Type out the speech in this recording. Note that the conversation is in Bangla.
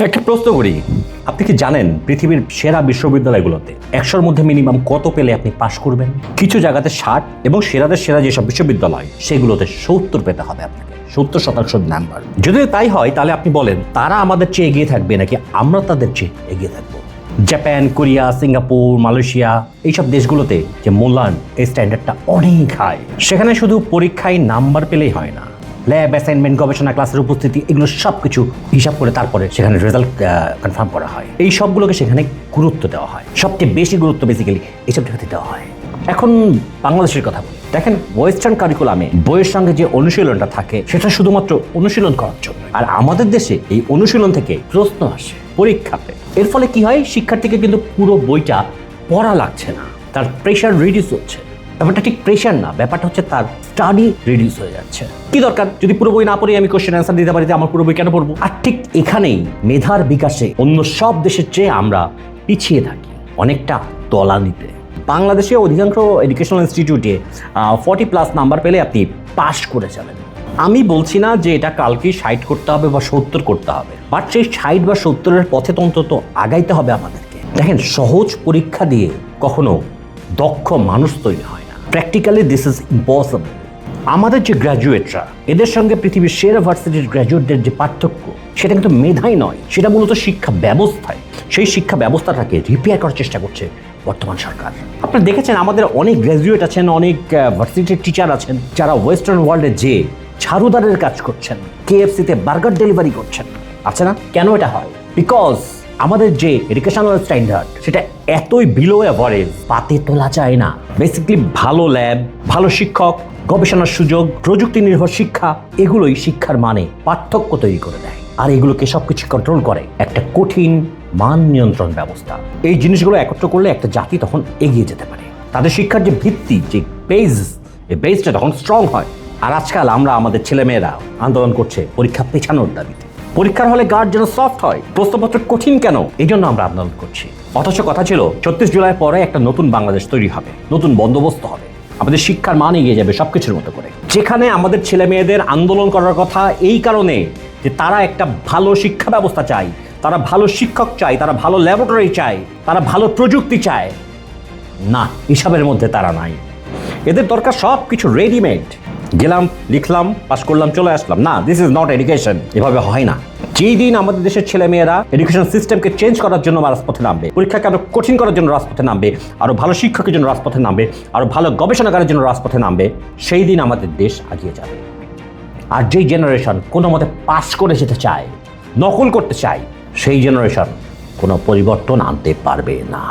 একটা প্রশ্ন করি, আপনি কি জানেন পৃথিবীর সেরা বিশ্ববিদ্যালয়গুলোতে 100-র মধ্যে মিনিমাম কত পেলে আপনি পাশ করবেন? কিছু জায়গাতে 60 এবং সেরাদের সেরা যেসব বিশ্ববিদ্যালয় সেগুলোতে 70 পেতে হবে আপনাকে, 70% নাম্বার। যদি তাই হয় তাহলে আপনি বলেন তারা আমাদের চেয়ে এগিয়ে থাকবে নাকি আমরা তাদের চেয়ে এগিয়ে থাকবো? জাপান, কোরিয়া, সিঙ্গাপুর, মালয়েশিয়া এইসব দেশগুলোতে যে মূল্যায়ন, এই স্ট্যান্ডার্ডটা অনেক হাই। সেখানে শুধু পরীক্ষায় নাম্বার পেলেই হয় না, ল্যাব অ্যাসাইনমেন্ট, গবেষণা, ক্লাসের উপস্থিতি, এগুলো সব কিছু হিসাব করে তারপরে সেখানে রেজাল্ট কনফার্ম করা হয়। এই সবগুলোকে সেখানে গুরুত্ব দেওয়া হয়, সবচেয়ে বেশি গুরুত্ব বেসিক্যালি এইসব জায়গাতে দেওয়া হয়। এখন বাংলাদেশের কথা বলি, দেখেন ওয়েস্টার্ন কারিকুলামে বইয়ের সঙ্গে যে অনুশীলনটা থাকে সেটা শুধুমাত্র অনুশীলন করার জন্য, আর আমাদের দেশে এই অনুশীলন থেকে প্রশ্ন আসে পরীক্ষাতে। এর ফলে কি হয়, শিক্ষার্থীকে কিন্তু পুরো বইটা পড়া লাগছে না, তার প্রেশার রিডিউস হচ্ছে। ব্যাপারটা ঠিক প্রেশার না, ব্যাপারটা হচ্ছে তার স্টাডি রিডিউস হয়ে যাচ্ছে। কি দরকার, যদি পুরো বই না পড়ে আমি কোশ্চেন অ্যান্সার দিতে পারি, আমার পুরো বই কেন পড়বো? আর ঠিক এখানেই মেধার বিকাশে অন্য সব দেশের চেয়ে আমরা পিছিয়ে থাকি অনেকটা তলানিতে। বাংলাদেশে অধিকাংশ এডুকেশনাল ইনস্টিটিউটে 40+ নাম্বার পেলে আপনি পাশ করে যাবেন। আমি বলছি না যে এটা কালকে 60 করতে হবে বা 70 করতে হবে, বাট সেই 60 বা 70-এর পথে তো অন্তত আগাইতে হবে আমাদেরকে। দেখেন, সহজ পরীক্ষা দিয়ে কখনো দক্ষ মানুষ তৈরি হয় না। Practically this is impossible. আমাদের যে গ্র্যাজুয়েটরা, এদের সঙ্গে পৃথিবীর সেরা ভার্সিটির গ্র্যাজুয়েটদের যে পার্থক্য, সেটা কিন্তু মেধাই নয়, সেটা মূলত শিক্ষা ব্যবস্থায়। সেই শিক্ষা ব্যবস্থাটাকে রিপেয়ার করার চেষ্টা করছে বর্তমান সরকার। আপনারা দেখেছেন আমাদের অনেক গ্র্যাজুয়েট আছেন, অনেক ভার্সিটির টিচার আছেন যারা ওয়েস্টার্ন ওয়ার্ল্ডে যে ঝাড়ুদারের কাজ করছেন, কেএফসিতে বার্গার ডেলিভারি করছেন, আছে না? কেন এটা হয়? বিকজ আমাদের যে এডুকেশনাল স্ট্যান্ডার্ড সেটা এতই বিলো অ্যাভারেজ, পাতে তোলা যায় না। বেসিক্যালি ভালো ল্যাব, ভালো শিক্ষক, গবেষণার সুযোগ, প্রযুক্তি নির্ভর শিক্ষা, এগুলোই শিক্ষার মানে পার্থক্য তৈরি করে দেয়। আর এগুলোকে সবকিছু কন্ট্রোল করে একটা কঠিন মান নিয়ন্ত্রণ ব্যবস্থা। এই জিনিসগুলো একত্র করলে একটা জাতি তখন এগিয়ে যেতে পারে। তাদের শিক্ষার যে ভিত্তি, যে বেস, এই বেসটা তখন স্ট্রং হয়। আর আজকাল আমরা আমাদের ছেলেমেয়েরা আন্দোলন করছে পরীক্ষা পেছানোর দাবিতে। পরীক্ষার হলে গার্ড যেন সফট হয়, প্রশ্নপত্র কঠিন কেন, এই জন্য আমরা আন্দোলন করছি। অথচ কথা ছিল 36 জুলাই পরে একটা নতুন বাংলাদেশ তৈরি হবে, নতুন বন্দোবস্ত হবে, আমাদের শিক্ষার মান এগিয়ে যাবে সবকিছুর মতো করে। যেখানে আমাদের ছেলে মেয়েদের আন্দোলন করার কথা এই কারণে যে তারা একটা ভালো শিক্ষা ব্যবস্থা চায়, তারা ভালো শিক্ষক চায়, তারা ভালো ল্যাবরেটরি চায়, তারা ভালো প্রযুক্তি চায়। না, এসবের মধ্যে তারা নাই। এদের দরকার সব কিছু রেডিমেড, গেলাম, লিখলাম, পাস করলাম, চলে আসলাম। না, দিস ইজ নট এডুকেশন। এভাবে হয় না। যেই দিন আমাদের দেশের ছেলেমেয়েরা এডুকেশন সিস্টেমকে চেঞ্জ করার জন্য রাজপথে নামবে, পরীক্ষাকে আরো কঠিন করার জন্য রাজপথে নামবে, আরো ভালো শিক্ষকের জন্য রাজপথে নামবে, আরো ভালো গবেষণাগারের জন্য রাজপথে নামবে, সেই দিন আমাদের দেশ এগিয়ে যাবে। আর যেই জেনারেশন কোনো মতে পাস করে যেতে চায়, নকল করতে চায়, সেই জেনারেশন কোনো পরিবর্তন আনতে পারবে না।